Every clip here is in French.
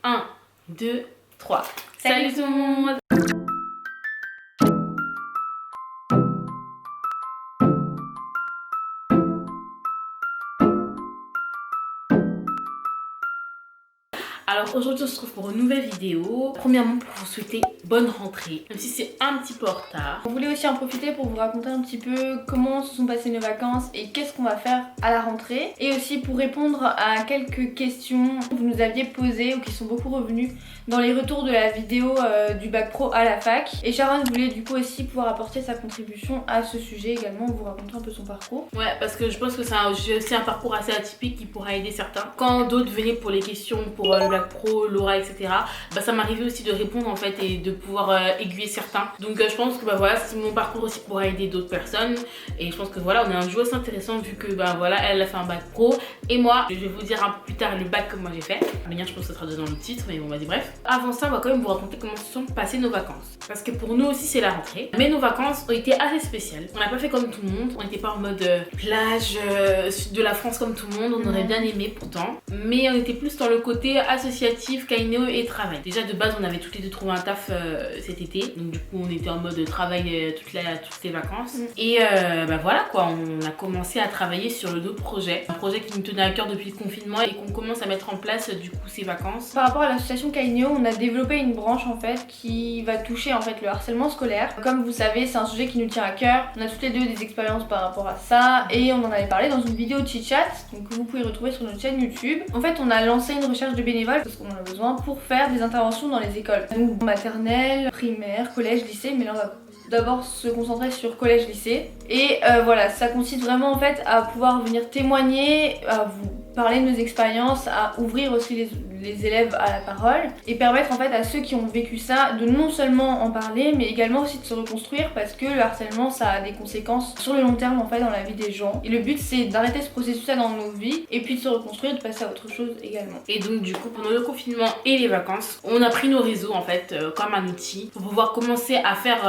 1, 2, 3. Salut tout le monde! Alors aujourd'hui on se retrouve pour une nouvelle vidéo. Premièrement pour vous souhaiter bonne rentrée, même si c'est un petit peu en retard. On voulait aussi en profiter pour vous raconter un petit peu comment se sont passées nos vacances et qu'est-ce qu'on va faire à la rentrée. Et aussi pour répondre à quelques questions que vous nous aviez posées ou qui sont beaucoup revenues dans les retours de la vidéo du bac pro à la fac. Et Sharon voulait du coup aussi pouvoir apporter sa contribution à ce sujet également, vous raconter un peu son parcours. Ouais, parce que je pense que c'est aussi un parcours assez atypique qui pourra aider certains. Quand d'autres venaient pour les questions pour le bac pro, l'aura, etc. Bah ça m'arrivait aussi de répondre en fait et de pouvoir aiguiller certains. Donc je pense que bah voilà, mon parcours aussi pourra aider d'autres personnes. Et je pense que voilà, on a un jeu assez intéressant vu que bah voilà, elle a fait un bac pro et moi, je vais vous dire un peu plus tard le bac que moi j'ai fait. À venir, je pense que ça sera dans le titre, mais bon, vas-y, bref. Avant ça, on va quand même vous raconter comment se sont passées nos vacances. Parce que pour nous aussi, c'est la rentrée. Mais nos vacances ont été assez spéciales. On n'a pas fait comme tout le monde. On n'était pas en mode plage, sud de la France comme tout le monde. On aurait bien aimé pourtant. Mais on était plus dans le côté associatif, Kaineo et travail. Déjà de base, on avait toutes les deux trouvé un taf cet été. Donc du coup, on était en mode travail toutes les vacances. Et bah voilà quoi, on a commencé à travailler sur le d'autres projets. Un projet qui nous tenait à cœur depuis le confinement et qu'on commence à mettre en place du coup ces vacances. Par rapport à l'association Kaineo, on a développé une branche en fait qui va toucher en fait le harcèlement scolaire. Comme vous savez, c'est un sujet qui nous tient à cœur. On a toutes les deux des expériences par rapport à ça et on en avait parlé dans une vidéo de chit-chat donc que vous pouvez retrouver sur notre chaîne YouTube. En fait, on a lancé une recherche de bénévoles parce qu'on en a besoin pour faire des interventions dans les écoles. Donc maternelle, primaire, collège, lycée, mais là on va d'abord se concentrer sur collège-lycée. Et voilà, ça consiste vraiment en fait à pouvoir venir témoigner, à vous parler de nos expériences, à ouvrir aussi les élèves à la parole et permettre en fait à ceux qui ont vécu ça de non seulement en parler mais également aussi de se reconstruire parce que le harcèlement ça a des conséquences sur le long terme en fait dans la vie des gens et le but c'est d'arrêter ce processus là dans nos vies et puis de se reconstruire, de passer à autre chose également. Et donc du coup pendant le confinement et les vacances on a pris nos réseaux en fait comme un outil pour pouvoir commencer à faire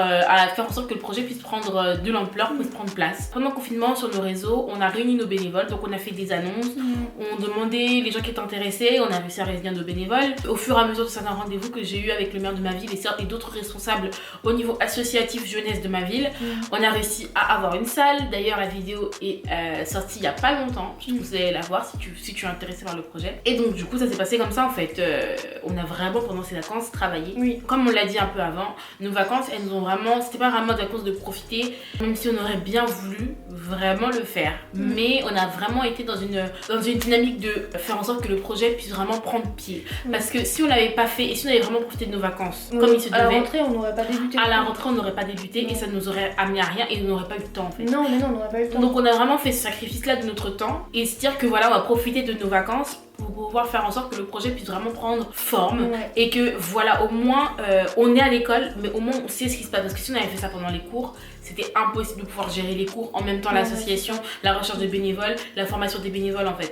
en sorte que le projet puisse prendre de l'ampleur, puisse prendre place. Pendant le confinement sur nos réseaux on a réuni nos bénévoles donc on a fait des annonces, on demandait les gens qui étaient intéressés, on a réussi à réunir nos bénévoles. Au fur et à mesure de certains rendez-vous que j'ai eu avec le maire de ma ville et d'autres responsables au niveau associatif jeunesse de ma ville, on a réussi à avoir une salle. D'ailleurs la vidéo est sortie il y a pas longtemps, je trouve que vous allez la voir si tu es intéressé par le projet. Et donc du coup ça s'est passé comme ça en fait, on a vraiment pendant ces vacances travaillé. Comme on l'a dit un peu avant, nos vacances elles nous ont vraiment, c'était pas vraiment des vacances de profiter, même si on aurait bien voulu vraiment le faire. Mais on a vraiment été dans une dynamique de faire en sorte que le projet puisse vraiment prendre pied. Parce que si on l'avait pas fait et si on avait vraiment profité de nos vacances comme il se devait, à la rentrée on n'aurait pas débuté. À la rentrée on n'aurait pas débuté et ça nous aurait amené à rien et on n'aurait pas eu le temps en fait. Non mais non, on n'aurait pas eu le temps. Donc on a vraiment fait ce sacrifice là de notre temps et se dire que voilà on va profiter de nos vacances pour pouvoir faire en sorte que le projet puisse vraiment prendre forme et que voilà au moins on est à l'école mais au moins on sait ce qui se passe parce que si on avait fait ça pendant les cours c'était impossible de pouvoir gérer les cours en même temps l'association, la recherche de bénévoles, la formation des bénévoles en fait.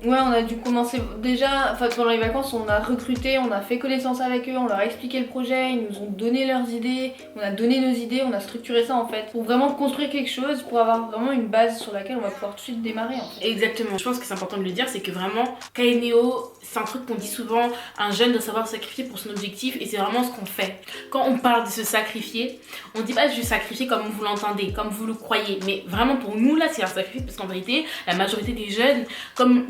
Ouais, on a dû commencer déjà, enfin pendant les vacances on a recruté, on a fait connaissance avec eux, on leur a expliqué le projet, ils nous ont donné leurs idées, on a donné nos idées, on a structuré ça en fait pour vraiment construire quelque chose, pour avoir vraiment une base sur laquelle on va pouvoir tout de suite démarrer en fait. Exactement, je pense que c'est important de le dire, c'est que vraiment Kaineo c'est un truc qu'on dit souvent, un jeune doit savoir se sacrifier pour son objectif et c'est vraiment ce qu'on fait. Quand on parle de se sacrifier, on dit pas je vais sacrifier comme vous l'entendez, comme vous le croyez, mais vraiment pour nous là c'est un sacrifice parce qu'en vérité la majorité des jeunes comme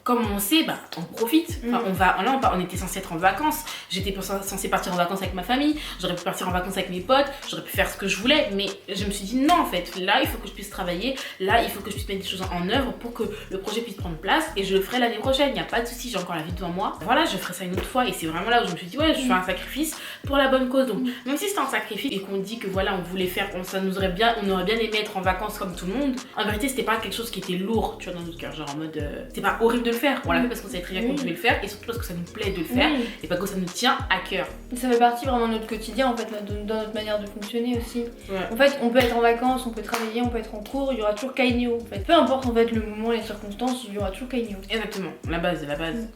on sait, bah, on profite. Enfin, on était censé être en vacances. J'étais censée partir en vacances avec ma famille. J'aurais pu partir en vacances avec mes potes. J'aurais pu faire ce que je voulais. Mais je me suis dit non, en fait. Là, il faut que je puisse travailler. Là, il faut que je puisse mettre des choses en œuvre pour que le projet puisse prendre place. Et je le ferai l'année prochaine. Il n'y a pas de souci. J'ai encore la vie devant moi. Voilà, je ferai ça une autre fois. Et c'est vraiment là où je me suis dit, ouais, je fais un sacrifice pour la bonne cause. Donc, même si c'était un sacrifice et qu'on dit que voilà, on voulait faire, on aurait bien aimé être en vacances comme tout le monde. En vérité, c'était pas quelque chose qui était lourd, tu vois, dans notre cœur. Genre en mode, c'était pas horrible de le faire. On l'a fait parce qu'on savait très bien qu'on devait le faire et surtout parce que ça nous plaît de le faire et parce que ça nous tient à cœur. Ça fait partie vraiment de notre quotidien en fait, dans notre manière de fonctionner aussi. En fait, on peut être en vacances, on peut travailler, on peut être en cours, il y aura toujours Kaineo en fait. Peu importe en fait le moment, les circonstances, il y aura toujours Kaineo. Exactement, la base.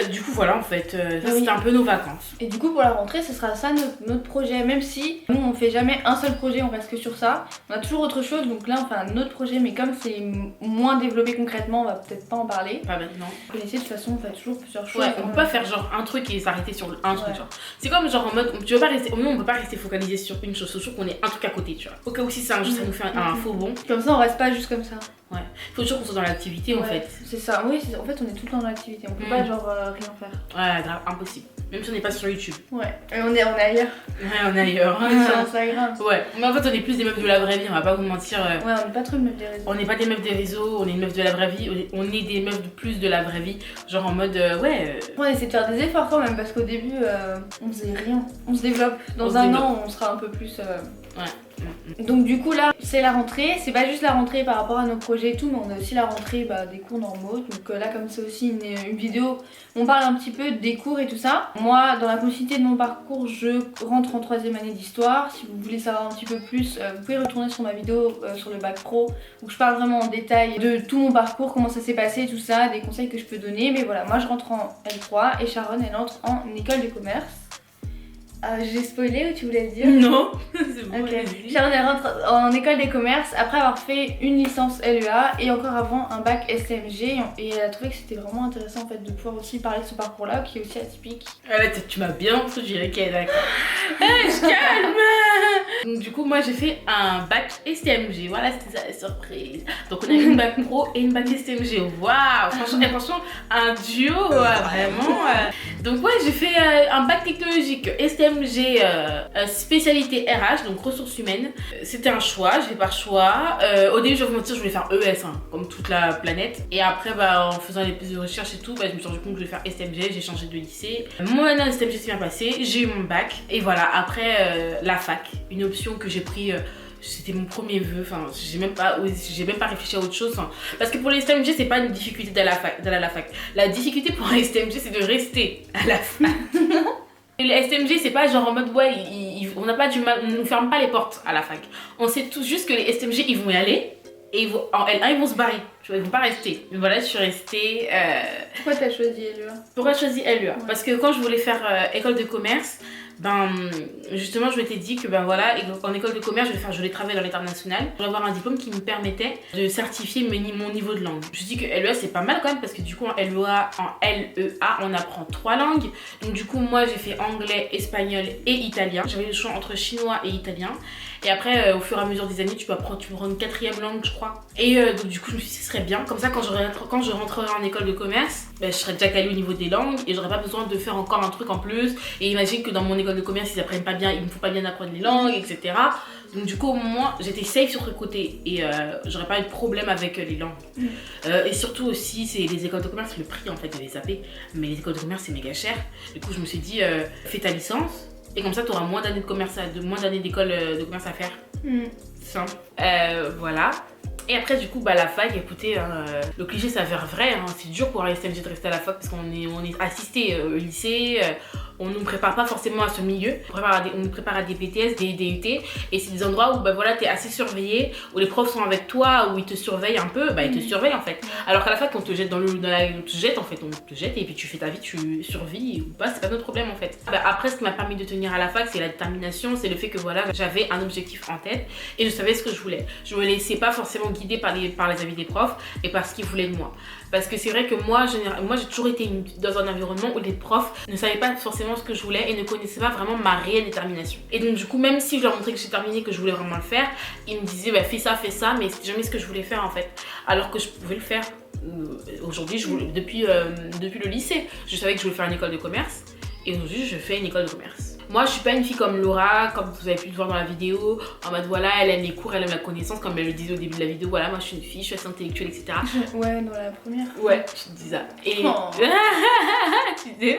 Du coup voilà en fait, ça c'était un peu nos vacances. Et du coup pour la rentrée, ce sera ça notre projet, même si nous on fait jamais un seul projet, on reste que sur ça. On a toujours autre chose, donc là on fait un autre projet, mais comme c'est moins développé concrètement, on va peut-être pas en parler. Pas maintenant. Vous connaissez de toute façon, on fait toujours plusieurs choses. Ouais, on peut pas faire genre un truc et s'arrêter sur un truc, genre. C'est comme genre en mode, tu veux pas rester, nous on peut pas rester focalisé sur une chose, toujours qu'on ait un truc à côté, tu vois. Au cas où si c'est un jeu, ça nous fait un faux bon. Comme ça, on reste pas juste comme ça. Ouais, faut toujours qu'on soit dans l'activité en fait. C'est ça, oui, en fait, on est tout le temps dans l'activité, on peut pas genre rien faire. Ouais, grave, impossible. Même si on n'est pas sur YouTube. Ouais, et on est ailleurs. Ouais, on est ailleurs. On est sur Instagram. Ouais, mais en fait, on est plus des meufs de la vraie vie, on va pas vous mentir. Ouais, on n'est pas trop des meufs des réseaux. On n'est pas des meufs des réseaux, on est une meuf de la vraie vie, on est des meufs de plus de la vraie vie. Genre en mode, On essaie de faire des efforts quand même, parce qu'au début, on faisait rien. On se développe. Dans un an, on sera un peu plus. Ouais. Donc du coup là c'est la rentrée, c'est pas juste la rentrée par rapport à nos projets et tout, mais on a aussi la rentrée des cours normaux. Donc là comme c'est aussi une vidéo, on parle un petit peu des cours et tout ça. Moi dans la continuité de mon parcours, je rentre en 3e année d'histoire. Si vous voulez savoir un petit peu plus, vous pouvez retourner sur ma vidéo sur le bac pro où je parle vraiment en détail de tout mon parcours, comment ça s'est passé, tout ça, des conseils que je peux donner. Mais voilà, moi je rentre en L3 et Sharon elle entre en école de commerce. J'ai spoilé ou tu voulais le dire? Non, c'est bon. Ok. Sharon elle rentre en école des commerces après avoir fait une licence LEA et encore avant un bac STMG et elle a trouvé que c'était vraiment intéressant en fait de pouvoir aussi parler de ce parcours là qui est aussi atypique. Ah là, tu m'as bien entendu, ok d'accord. Je calme. Donc du coup moi j'ai fait un bac STMG, voilà c'était ça la surprise. Donc on a une bac pro et une bac STMG, waouh, franchement un duo vraiment. Donc ouais j'ai fait un bac technologique STMG spécialité RH, donc ressources humaines. C'était un choix, j'ai fait par choix. Au début je vais vous mentir, je voulais faire ES comme toute la planète. Et après en faisant les plus de recherches et tout, je me suis rendu compte que je voulais faire STMG, j'ai changé de lycée. Mon année STMG s'est bien passé, j'ai eu mon bac. Et voilà, après la fac, une option que j'ai pris. C'était mon premier vœu, enfin j'ai même pas réfléchi à autre chose. Parce que pour les STMG c'est pas une difficulté d'aller à la fac. La difficulté pour un STMG c'est de rester à la fac. Et les STMG c'est pas genre en mode ouais on n'a pas du mal, on nous ferme pas les portes à la fac. On sait tous juste que les STMG ils vont y aller et en L1 ils vont se barrer. Tu vois, ils vont pas rester. Mais voilà, je suis restée. Pourquoi t'as choisi LEA? Pourquoi j'ai choisi LEA? Parce que quand je voulais faire école de commerce, justement je m'étais dit que voilà, en école de commerce je voulais travailler dans l'international pour avoir un diplôme qui me permettait de certifier mon niveau de langue. Je me suis dit que LEA c'est pas mal quand même parce que du coup en LEA on apprend 3 langues. Donc du coup moi j'ai fait anglais, espagnol et italien. J'avais le choix entre chinois et italien. Et après au fur et à mesure des années tu peux prendre une 4e langue je crois. Et donc du coup je me suis dit ce serait bien, comme ça quand je rentrerai en école de commerce, je serais déjà calée au niveau des langues et j'aurais pas besoin de faire encore un truc en plus. Et imagine que dans mon école de commerce ils apprennent pas bien, il me faut pas bien apprendre les langues, etc. Donc du coup au moins j'étais safe sur le côté et j'aurais pas eu de problème avec les langues. Et surtout aussi c'est les écoles de commerce, le prix en fait de les zapper, mais les écoles de commerce c'est méga cher. Du coup je me suis dit fais ta licence et comme ça tu auras moins d'années d'école de commerce à faire. Simple. Voilà. Et après du coup la fac, écoutez, le cliché s'avère vrai, c'est dur pour un STMG de rester à la fac parce qu'on est assisté au lycée, on ne nous prépare pas forcément à ce milieu, on nous prépare à des BTS, des DUT et c'est des endroits où voilà, t'es assez surveillé, où les profs sont avec toi, où ils te surveillent un peu, ils te surveillent en fait. Alors qu'à la fac on te jette on te jette et puis tu fais ta vie, tu survis ou pas, c'est pas notre problème en fait. Après ce qui m'a permis de tenir à la fac c'est la détermination, c'est le fait que voilà j'avais un objectif en tête et je savais ce que je voulais. Je me laissais pas forcément guider par les avis des profs et par ce qu'ils voulaient de moi. Parce que c'est vrai que moi j'ai toujours été dans un environnement où les profs ne savaient pas forcément ce que je voulais et ne connaissaient pas vraiment ma réelle détermination. Et donc du coup même si je leur montrais que j'ai terminé, que je voulais vraiment le faire, ils me disaient fais ça, mais c'est jamais ce que je voulais faire en fait. Alors que je pouvais le faire. Aujourd'hui, depuis le lycée, je savais que je voulais faire une école de commerce et aujourd'hui je fais une école de commerce. Moi je suis pas une fille comme Laura, comme vous avez pu le voir dans la vidéo, en mode voilà elle aime les cours, elle aime la connaissance, comme elle le disait au début de la vidéo, voilà moi je suis une fille, je suis assez intellectuelle, etc. Ouais, dans la première. Ouais, je te dis ça. Et tu disais,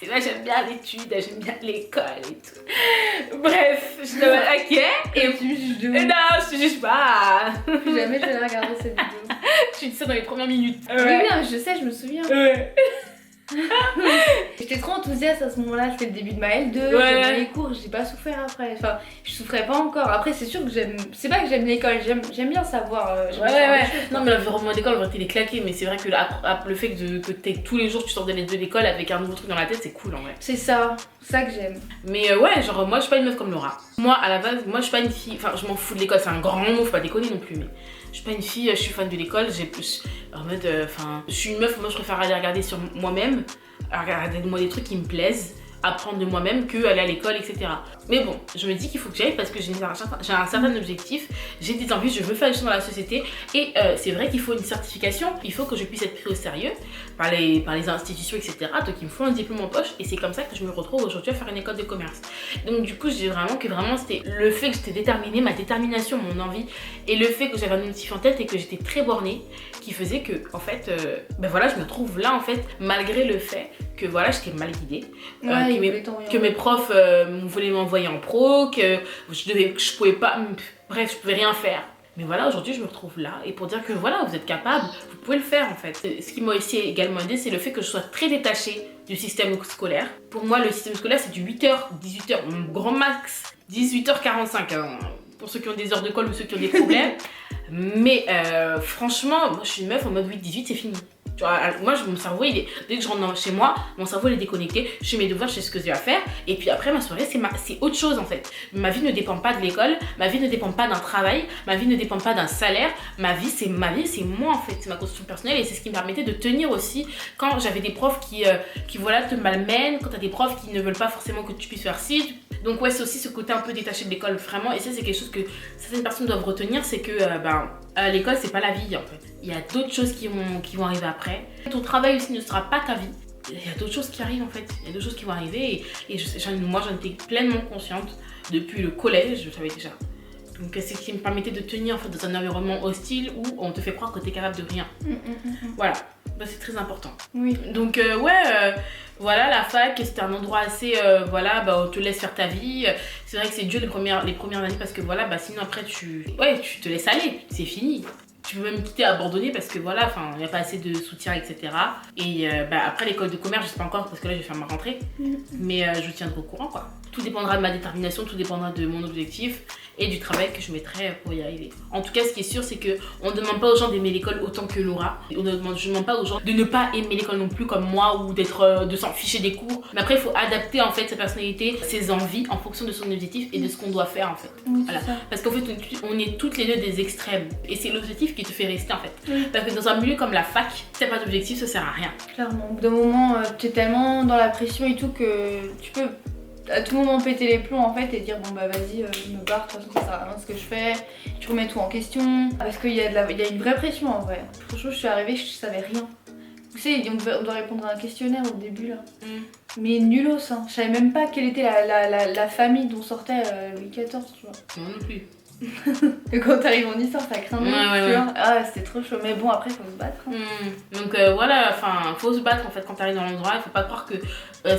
c'est moi j'aime bien l'étude, j'aime bien l'école et tout. Bref, je te ok. Et tu me juges de Non, je te juge pas. Plus jamais je vais la regarder cette vidéo. Tu dis ça dans les premières minutes. Oui, bien, je sais, je me souviens. Ouais. J'étais trop enthousiaste à ce moment-là, c'était le début de ma L2, j'aimais les cours, j'ai pas souffert après, enfin je souffrais pas encore. Après c'est sûr que c'est pas que j'aime l'école, j'aime bien savoir. Ouais. Non mais l'environnement d'école en vrai il est claqué, mais c'est vrai que le fait que tous les jours tu sors de l'école avec un nouveau truc dans la tête c'est cool en vrai. C'est ça que j'aime. Mais ouais, genre moi je suis pas une meuf comme Laura. Moi à la base, moi je suis pas une fille, enfin je m'en fous de l'école, c'est un grand mot, faut pas déconner non plus, mais Je suis pas une fille, je suis fan de l'école, j'ai plus en mode, je suis une meuf, moi je préfère aller regarder sur moi-même, regarder moi des trucs qui me plaisent, apprendre de moi-même que aller à l'école, etc. Mais bon, je me dis qu'il faut que j'aille parce que j'ai un certain objectif, j'ai des envies, je veux faire des choses dans la société et c'est vrai qu'il faut une certification, il faut que je puisse être pris au sérieux par les institutions, etc. Donc il me faut un diplôme en poche et c'est comme ça que je me retrouve aujourd'hui à faire une école de commerce. Donc du coup, je dis vraiment que c'était le fait que j'étais déterminée, ma détermination, mon envie et le fait que j'avais un objectif en tête et que j'étais très bornée qui faisait que, en fait, je me trouve là, en fait, malgré le fait que voilà, j'étais mal guidée, que mes profs voulaient m'envoyer en pro, que je pouvais pas, bref, je pouvais rien faire. Mais voilà, aujourd'hui, je me retrouve là. Et pour dire que voilà, vous êtes capable, vous pouvez le faire en fait. Ce qui m'a aussi également aidé, c'est le fait que je sois très détachée du système scolaire. Pour moi, le système scolaire, c'est du 8h, 18h, grand max 18h45. Hein, pour ceux qui ont des heures de colle ou ceux qui ont des problèmes. Mais franchement, moi, je suis une meuf en mode 8-18, c'est fini. Tu vois, moi, mon cerveau, dès que je rentre chez moi, mon cerveau il est déconnecté. Je fais mes devoirs, je sais ce que j'ai à faire. Et puis après, ma soirée, c'est autre chose en fait. Ma vie ne dépend pas de l'école, ma vie ne dépend pas d'un travail, ma vie ne dépend pas d'un salaire. Ma vie, c'est moi en fait. C'est ma construction personnelle et c'est ce qui me permettait de tenir aussi quand j'avais des profs qui voilà, te malmènent, quand t'as des profs qui ne veulent pas forcément que tu puisses faire ci. Donc ouais, c'est aussi ce côté un peu détaché de l'école, vraiment. Et ça, c'est quelque chose que certaines personnes doivent retenir, c'est que l'école, c'est pas la vie en fait. Il y a d'autres choses qui vont arriver après. Ton travail aussi ne sera pas ta vie. Il y a d'autres choses qui arrivent en fait. Il y a d'autres choses qui vont arriver et moi, j'en étais pleinement consciente depuis le collège, je le savais déjà. Donc c'est ce qui me permettait de tenir en fait dans un environnement hostile où on te fait croire que t'es capable de rien. Voilà, c'est très important. Oui. Donc voilà, la fac, c'est un endroit assez, on te laisse faire ta vie. C'est vrai que c'est dur les premières années parce que sinon après tu te laisses aller, c'est fini. Tu peux même quitter, abandonner parce que il n'y a pas assez de soutien, etc. Et après l'école de commerce, je sais pas encore parce que là je vais faire ma rentrée. Mais je tiendrai au courant quoi. Tout dépendra de ma détermination, tout dépendra de mon objectif et du travail que je mettrai pour y arriver. En tout cas, ce qui est sûr, c'est qu'on ne demande pas aux gens d'aimer l'école autant que Laura. Je ne demande pas aux gens de ne pas aimer l'école non plus comme moi ou de s'en ficher des cours. Mais après, il faut adapter en fait sa personnalité, ses envies en fonction de son objectif et de ce qu'on doit faire en fait. Voilà. Parce qu'en fait, on est toutes les deux des extrêmes et c'est l'objectif qui te fait rester en fait. Parce que dans un milieu comme la fac, si t'as pas d'objectif, ça sert à rien. Clairement. Au bout d'un moment, t'es tellement dans la pression et tout que tu peux à tout moment péter les plombs en fait et dire vas-y je me barre, de toute façon ça sert à rien ce que je fais, tu remets tout en question parce qu'il y a une vraie pression en vrai. Franchement je suis arrivée, je savais rien. Vous savez on doit répondre à un questionnaire au début là. Mais nulos hein, je savais même pas quelle était la famille dont sortait Louis XIV tu vois. Moi non plus. Et quand t'arrives en histoire ça craint tu vois. Ah c'était trop chaud mais bon après faut se battre. Donc faut se battre en fait quand t'arrives dans l'endroit, il faut pas croire que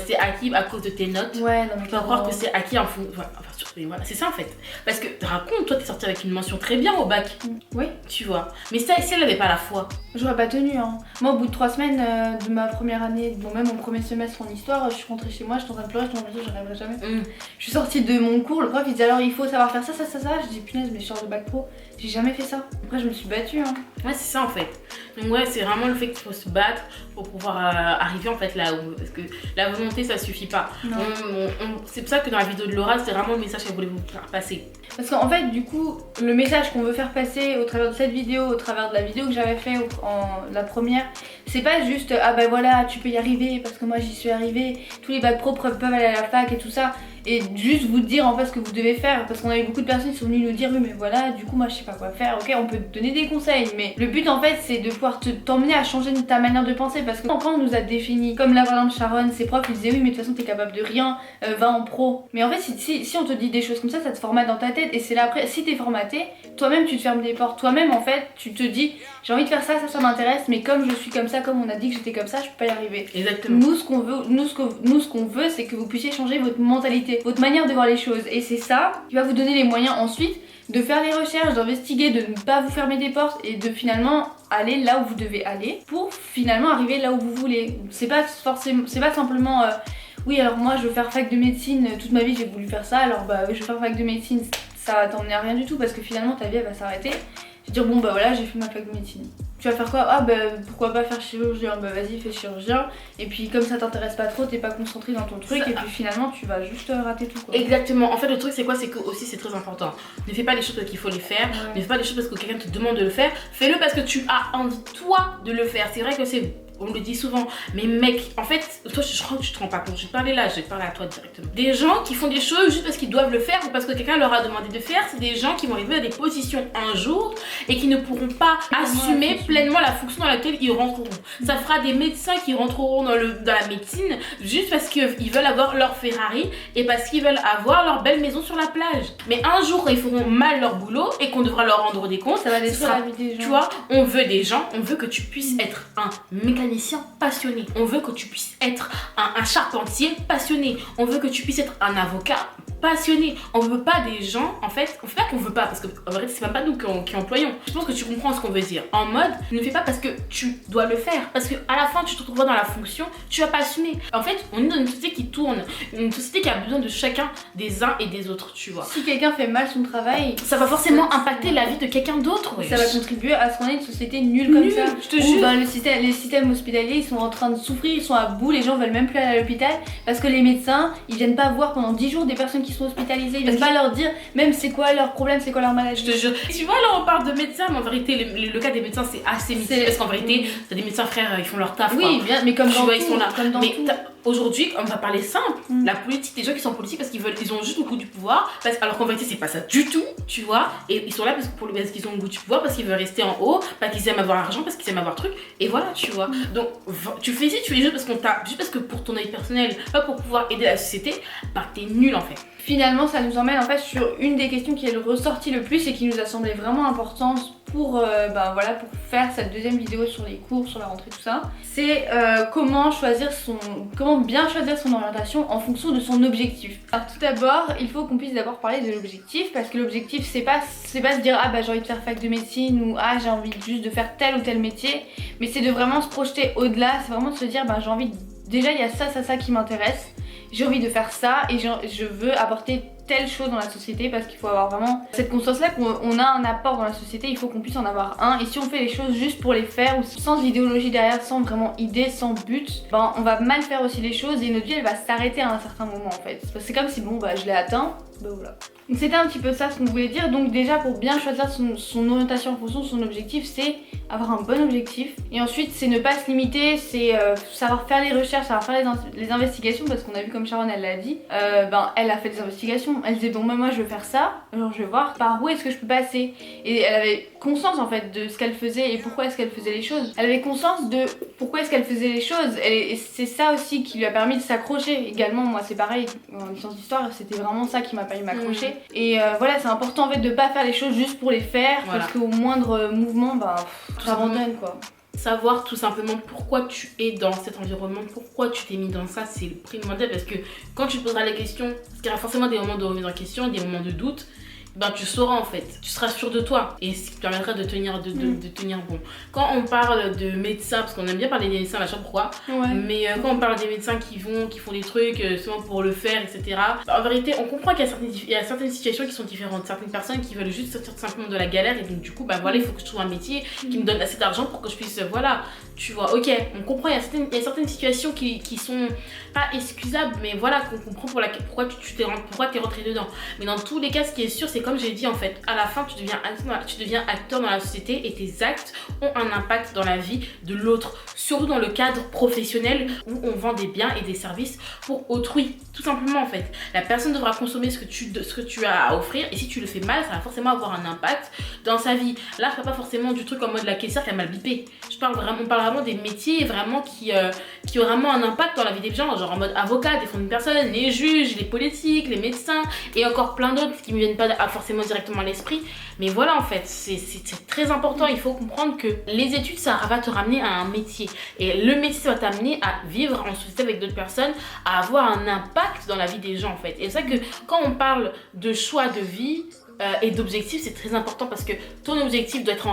c'est acquis à cause de tes notes. Ouais, non, mais faut pas croire que c'est acquis en fond. Voilà, c'est ça en fait. Parce que raconte, toi t'es sortie avec une mention très bien au bac. Oui. Tu vois. Mais ça, si elle avait pas la foi. J'aurais pas tenu hein. Moi au bout de 3 semaines de ma première année, même mon premier semestre en histoire, je suis rentrée chez moi, j'étais en train de pleurer, j'en rêverai jamais. Je suis sortie de mon cours, le prof il disait alors il faut savoir faire ça. Je dis punaise mais je sors de bac pro, j'ai jamais fait ça. Après je me suis battue hein. Ouais c'est ça en fait. Donc ouais c'est vraiment le fait qu'il faut se battre pour pouvoir arriver en fait là où, parce que la volonté ça suffit pas. C'est pour ça que dans la vidéo de Laura c'est vraiment le message qu'elle voulait vous faire passer. Parce qu'en fait du coup le message qu'on veut faire passer au travers de cette vidéo, au travers de la vidéo que j'avais fait en la première, c'est pas juste voilà tu peux y arriver parce que moi j'y suis arrivée, tous les bacs pro peuvent aller à la fac et tout ça. Et juste vous dire en fait ce que vous devez faire parce qu'on avait beaucoup de personnes qui sont venues nous dire oui mais voilà du coup moi je sais pas quoi faire, ok on peut te donner des conseils mais le but en fait c'est de pouvoir t'emmener à changer ta manière de penser parce que quand on nous a défini comme là par exemple Sharon, ses profs ils disaient oui mais de toute façon t'es capable de rien, va en pro. Mais en fait si on te dit des choses comme ça te formate dans ta tête et c'est là après si t'es formaté, toi-même tu te fermes des portes, toi-même en fait tu te dis j'ai envie de faire ça m'intéresse mais comme je suis comme ça, comme on a dit que j'étais comme ça je peux pas y arriver. Exactement. Nous ce qu'on veut c'est que vous puissiez changer votre mentalité, votre manière de voir les choses et c'est ça qui va vous donner les moyens ensuite de faire les recherches, d'investiguer, de ne pas vous fermer des portes et de finalement aller là où vous devez aller pour finalement arriver là où vous voulez. C'est pas simplement oui alors moi je veux faire fac de médecine, toute ma vie j'ai voulu faire ça alors je vais faire fac de médecine, ça va t'emmener à rien du tout parce que finalement ta vie elle va s'arrêter. Je vais dire voilà j'ai fait ma fac de médecine. tu vas faire quoi? Ah bah pourquoi pas faire chirurgien? Bah vas-y fais chirurgien. Et puis comme ça t'intéresse pas trop, t'es pas concentré dans ton truc, et puis finalement tu vas juste rater tout quoi. Exactement. En fait le truc c'est quoi? C'est que aussi c'est très important. Ne fais pas les choses parce qu'il faut les faire. Ne fais pas les choses parce que quelqu'un te demande de le faire. Fais-le parce que tu as envie toi de le faire. C'est vrai que on le dit souvent, mais mec, en fait, toi je crois que tu te rends pas compte. Je vais te parler là, je vais te parler à toi directement. Des gens qui font des choses juste parce qu'ils doivent le faire ou parce que quelqu'un leur a demandé de faire, c'est des gens qui vont arriver à des positions un jour et qui ne pourront pas assumer pleinement la fonction dans laquelle ils rentreront. Ça fera des médecins qui rentreront dans la médecine juste parce qu'ils veulent avoir leur Ferrari et parce qu'ils veulent avoir leur belle maison sur la plage. Mais un jour, quand ils feront mal leur boulot et qu'on devra leur rendre des comptes, ça va détruire la vie des gens. Tu vois, on veut des gens, on veut que tu puisses être un mécanicien passionné. On veut que tu puisses être un charpentier passionné. On veut que tu puisses être un avocat passionné. On veut pas des gens, en fait, on fait pas qu'on veut pas, parce que en vrai c'est même pas nous qui employons. Je pense que tu comprends ce qu'on veut dire. En mode, ne fais pas parce que tu dois le faire, parce que à la fin tu te retrouveras dans la fonction, tu vas pas assumer. En fait, on est dans une société qui tourne, une société qui a besoin de chacun des uns et des autres, tu vois. Si quelqu'un fait mal son travail, ça va forcément impacter la vie de quelqu'un d'autre. Ça va contribuer à ce qu'on ait une société nulle comme ça. Je te jure. Ben, les systèmes hospitaliers, ils sont en train de souffrir, ils sont à bout, les gens veulent même plus aller à l'hôpital parce que les médecins, ils viennent pas voir pendant 10 jours des personnes qui sont hospitalisées, ils viennent pas leur dire même c'est quoi leur problème, c'est quoi leur maladie. Je te jure. Tu vois, là on parle de médecins, mais en vérité le cas des médecins c'est assez mitigé parce qu'en vérité, t'as des médecins frères, ils font leur taf. Oui, bien, mais comme dans ils sont là. Comme dans mais tout. Aujourd'hui, on va parler simple. La politique, des gens qui sont politiques parce ils ont juste le goût du pouvoir, alors qu'en vérité c'est pas ça du tout, tu vois. Et ils sont là parce qu'ils ont le goût du pouvoir, parce qu'ils veulent rester en haut, parce qu'ils aiment avoir l'argent, parce qu'ils aiment avoir truc. Et voilà, tu vois. Donc tu fais ici, tu fais juste parce que pour ton avis personnel, pas pour pouvoir aider la société, bah t'es nul en fait. Finalement, ça nous emmène en fait sur une des questions qui est ressortie le plus et qui nous a semblé vraiment importante pour faire cette deuxième vidéo sur les cours, sur la rentrée, tout ça. C'est comment bien choisir son orientation en fonction de son objectif. Alors tout d'abord, il faut qu'on puisse d'abord parler de l'objectif, parce que l'objectif c'est pas se dire ah bah j'ai envie de faire fac de médecine ou ah j'ai envie juste de faire tel ou tel métier, mais c'est de vraiment se projeter au-delà, c'est vraiment de se dire bah j'ai envie déjà il y a ça qui m'intéresse. J'ai envie de faire ça et je veux apporter telle chose dans la société, parce qu'il faut avoir vraiment cette conscience-là qu'on a un apport dans la société, il faut qu'on puisse en avoir un. Et si on fait les choses juste pour les faire ou sans idéologie derrière, sans vraiment idée, sans but, ben on va mal faire aussi les choses et notre vie elle va s'arrêter à un certain moment en fait. C'est comme si bon bah je l'ai atteint, bah voilà. Donc c'était un petit peu ça ce qu'on voulait dire. Donc déjà pour bien choisir son orientation en fonction de son objectif, c'est avoir un bon objectif. Et ensuite c'est ne pas se limiter, c'est savoir faire les recherches, savoir faire les investigations, parce qu'on a vu comme Sharon elle l'a dit, elle a fait des investigations. Elle disait bon moi je veux faire ça, alors je vais voir par où est-ce que je peux passer. Et elle avait conscience en fait de ce qu'elle faisait et pourquoi est-ce qu'elle faisait les choses. Elle avait conscience de pourquoi est-ce qu'elle faisait les choses, et c'est ça aussi qui lui a permis de s'accrocher. Également moi c'est pareil, en licence d'histoire c'était vraiment ça qui m'a permis de m'accrocher. Et voilà, c'est important en fait de pas faire les choses juste pour les faire, parce qu'au moindre mouvement t'abandonnes quoi. Savoir tout simplement pourquoi tu es dans cet environnement, pourquoi tu t'es mis dans ça, c'est le primordial, parce que quand tu te poseras la question, parce qu'il y aura forcément des moments de remise en question, des moments de doute, ben tu sauras en fait, tu seras sûr de toi, et ce qui te permettra de tenir bon. Quand on parle de médecins, parce qu'on aime bien parler des médecins, je sais pas pourquoi, mais quand on parle des médecins qui font des trucs seulement pour le faire, etc. En vérité, on comprend qu'il y a certaines situations qui sont différentes, certaines personnes qui veulent juste sortir simplement de la galère, et donc du coup, il faut que je trouve un métier qui me donne assez d'argent pour que je puisse, tu vois, ok, on comprend, il y a certaines situations qui sont pas excusables, mais voilà, qu'on comprend pourquoi t'es rentré dedans. Mais dans tous les cas, ce qui est sûr, c'est comme j'ai dit en fait, à la fin tu deviens acteur dans la société, et tes actes ont un impact dans la vie de l'autre, surtout dans le cadre professionnel où on vend des biens et des services pour autrui, tout simplement en fait. La personne devra consommer ce que tu as à offrir, et si tu le fais mal, ça va forcément avoir un impact dans sa vie. Là je parle pas forcément du truc en mode la caissière qui a mal bipé, on parle vraiment des métiers vraiment qui ont vraiment un impact dans la vie des gens, genre en mode avocat, défendre une personne, les juges, les politiques, les médecins et encore plein d'autres qui me viennent pas forcément directement à l'esprit. Mais voilà en fait, c'est très important, il faut comprendre que les études ça va te ramener à un métier, et le métier ça va t'amener à vivre en société avec d'autres personnes, à avoir un impact dans la vie des gens en fait. Et c'est ça que quand on parle de choix de vie, et d'objectifs, c'est très important parce que ton objectif doit être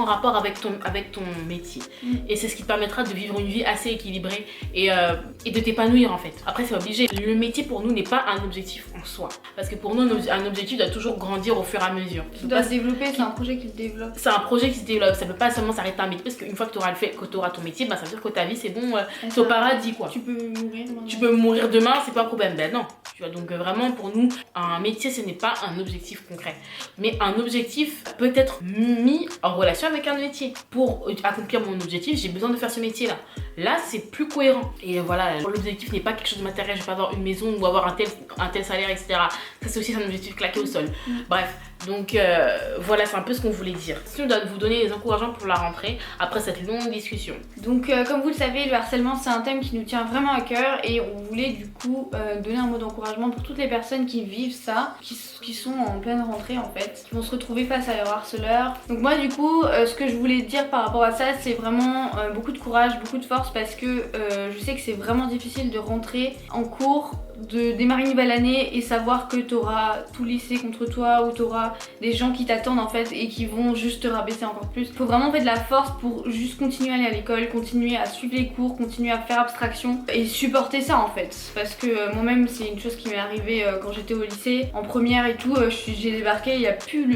en rapport avec ton métier. Et c'est ce qui te permettra de vivre une vie assez équilibrée et de t'épanouir en fait. Après, c'est obligé. Le métier pour nous n'est pas un objectif en soi. Parce que pour nous, un objectif doit toujours grandir au fur et à mesure. Tu dois se développer, c'est un projet qui se développe. C'est un projet qui se développe. Ça peut pas seulement s'arrêter à un métier parce qu'une fois que tu auras ton métier, bah, ça veut dire que ta vie c'est bon, c'est au paradis quoi. Tu peux mourir demain. Tu peux mourir demain, c'est pas un problème. Ben non. Tu vois, donc vraiment pour nous, un métier ce n'est pas un objectif concret. Mais un objectif peut être mis en relation avec un métier. Pour accomplir mon objectif, j'ai besoin de faire ce métier-là. Là, c'est plus cohérent. Et voilà, l'objectif n'est pas quelque chose de matériel. Je vais pas avoir une maison ou avoir un tel salaire, etc. Ça, c'est aussi un objectif claqué au sol. Bref, donc voilà, c'est un peu ce qu'on voulait dire. Si on doit vous donner les encouragements pour la rentrée, après cette longue discussion. Donc, comme vous le savez, le harcèlement, c'est un thème qui nous tient vraiment à cœur. Et on voulait du coup donner un mot d'encouragement pour toutes les personnes qui vivent ça, qui sont en pleine rentrée en fait, qui vont se retrouver face à leur harceleur. Donc moi du coup, ce que je voulais dire par rapport à ça, c'est vraiment beaucoup de courage, beaucoup de force parce que je sais que c'est vraiment difficile de rentrer en cours, de démarrer une nouvelle année et savoir que t'auras tout le lycée contre toi ou t'auras des gens qui t'attendent en fait et qui vont juste te rabaisser encore plus. Faut vraiment faire de la force pour juste continuer à aller à l'école, continuer à suivre les cours, continuer à faire abstraction et supporter ça en fait. Parce que moi-même c'est une chose qui m'est arrivée quand j'étais au lycée, en première et tout, j'ai débarqué, il n'y a plus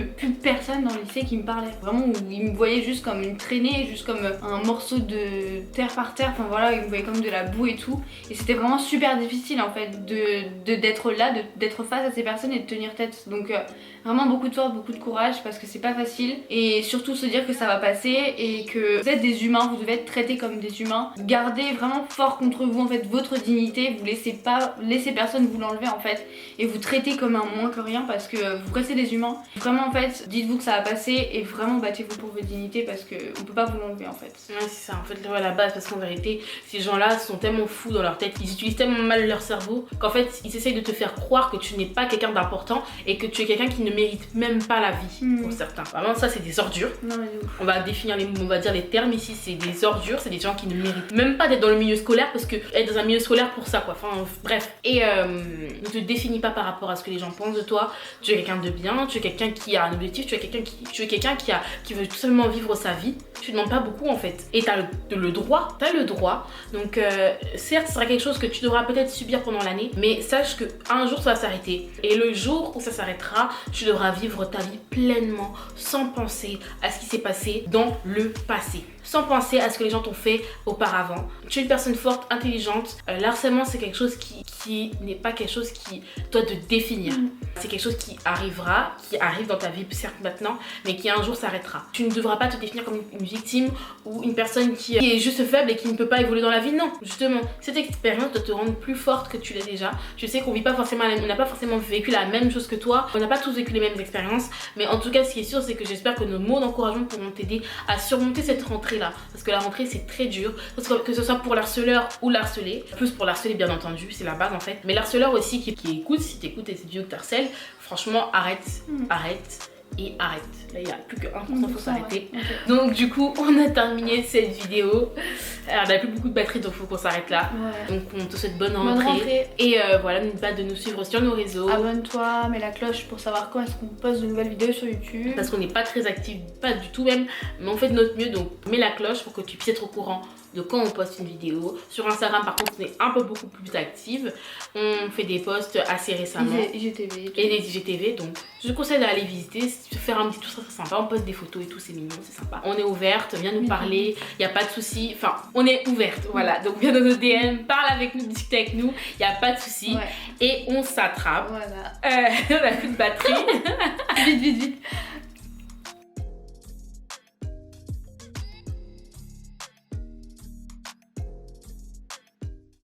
personne dans le lycée qui me parlait. Vraiment où ils me voyaient juste comme une traînée, juste comme un morceau de terre par terre, enfin voilà, ils me voyaient comme de la boue et tout. Et c'était vraiment super difficile en fait d'être là, d'être face à ces personnes et de tenir tête. Donc vraiment beaucoup de force, beaucoup de courage parce que c'est pas facile. Et surtout se dire que ça va passer et que vous êtes des humains, vous devez être traités comme des humains. Gardez vraiment fort contre vous en fait votre dignité, vous laissez personne vous l'enlever en fait. Et vous traitez comme un moins que rien parce que vous restez des humains. Vraiment en fait, dites-vous que ça va passer et vraiment battez-vous pour votre dignité parce qu'on peut pas vous l'enlever en fait. Ouais, c'est ça, en fait, à la base, parce qu'en vérité, ces gens-là sont tellement fous dans leur tête, ils utilisent tellement mal leur cerveau qu'en fait, ils essayent de te faire croire que tu n'es pas quelqu'un d'important et que tu es quelqu'un qui ne mérite même pas la vie pour certains. Vraiment, ça, c'est des ordures. Non, mais ouf. On va définir on va dire les termes ici, c'est des ordures, c'est des gens qui ne méritent même pas d'être dans le milieu scolaire parce que être dans un milieu scolaire pour ça, quoi. Enfin, bref. Et ne te définis pas par rapport à ce que les gens pensent de toi. Tu es quelqu'un de bien, tu es quelqu'un qui a un objectif, tu es quelqu'un qui veut tout simplement vivre sa vie. Tu ne demandes pas beaucoup en fait. Et t'as le droit. Donc certes, ce sera quelque chose que tu devras peut-être subir pendant l'année, mais sache qu'un jour ça va s'arrêter. Et le jour où ça s'arrêtera, tu devras vivre ta vie pleinement, sans penser à ce qui s'est passé dans le passé. Sans penser à ce que les gens t'ont fait auparavant. Tu es une personne forte, intelligente. L'harcèlement, c'est quelque chose qui n'est pas quelque chose qui doit te définir. C'est quelque chose qui arrive dans ta vie, certes maintenant, mais qui un jour s'arrêtera. Tu ne devras pas te définir comme une victime ou une personne qui est juste faible et qui ne peut pas évoluer dans la vie. Non, justement, cette expérience doit te rendre plus forte que tu l'es déjà. Je sais qu'on vit pas forcément, on n'a pas forcément vécu la même chose que toi. On n'a pas tous vécu les mêmes expériences, mais en tout cas, ce qui est sûr, c'est que j'espère que nos mots d'encouragement pourront t'aider à surmonter cette rentrée-là. Parce que la rentrée, c'est très dur. Parce que ce soit pour l'harceleur ou l'harcelé. Plus pour l'harcelé, bien entendu, c'est la base en fait. Mais l'harceleur aussi qui écoute, si t'écoutes et c'est vieux que t'harcèles, franchement, arrête. Et arrête. Là, il n'y a plus que 1%, faut s'arrêter. Okay. Donc, du coup, on a terminé cette vidéo. Alors, on n'a plus beaucoup de batterie, donc il faut qu'on s'arrête là. Ouais. Donc, on te souhaite bonne rentrée. Et voilà, n'oublie pas de nous suivre sur nos réseaux. Abonne-toi, mets la cloche pour savoir quand est-ce qu'on poste de nouvelles vidéos sur YouTube. Parce qu'on n'est pas très actifs, pas du tout même, mais on fait de notre mieux. Donc, mets la cloche pour que tu puisses être au courant de quand on poste une vidéo. Sur Instagram, par contre, on est un peu beaucoup plus active. On fait des posts assez récemment. IGTV. Et des IGTV, donc je conseille d'aller visiter, faire un petit tour, c'est sympa. On poste des photos et tout, c'est mignon, c'est sympa. On est ouverte, viens nous parler, il n'y a pas de souci. Enfin, on est ouverte, voilà. Donc viens dans nos DM, parle avec nous, discute avec nous, il n'y a pas de souci. Ouais. Et on s'attrape. Voilà. On a plus de batterie. Vite.